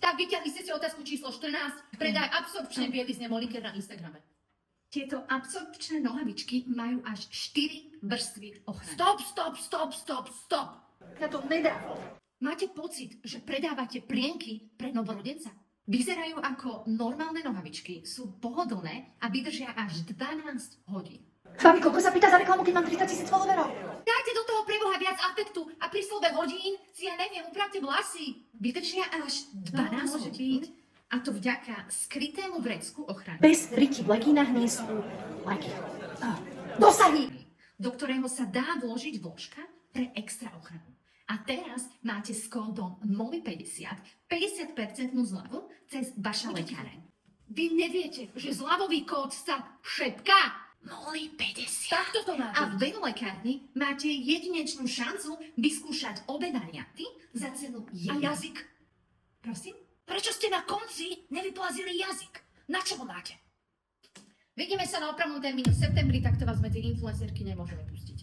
Tak vyťahli ste si otázku číslo 14. Predaj absorpčné bielizne Moliker na Instagrame. Tieto absorpčné nohavičky majú až 4 vrstvy ochrany. Stop. Ja to nedá. Máte pocit, že predávate plienky pre novorodenca? Vyzerajú ako normálne nohavičky, sú pohodlné a vydržia až 12 hodín. Babi, koľko sa pýta za reklamu, keď mám 30 000 followerov? Dajte do toho preboha viac afektu a pri slove hodín si ja neviem, upravte vlasy. Vydržia až 12 hodín a to vďaka skrytému vrecku ochrany. Bez ryti v legínach nie sú leky. Dosahy! Do ktorého sa dá vložiť vložka pre extra ochranu. A teraz máte s kódom MOLI50 50% zľavu cez vaša lekáreň. Vy neviete, že zľavový kód sa šepká? MOLI50. Takto to má A byť. v lekárni máte jedinečnú šancu vyskúšať obe varianty za cenu A jedna. jazyk? Prosím? Prečo ste na konci nevyplazili jazyk? Na čo ho máte? Vidíme sa na opravnom termíne v septembri, tak to vás medzi influencerky nemôžeme pustiť.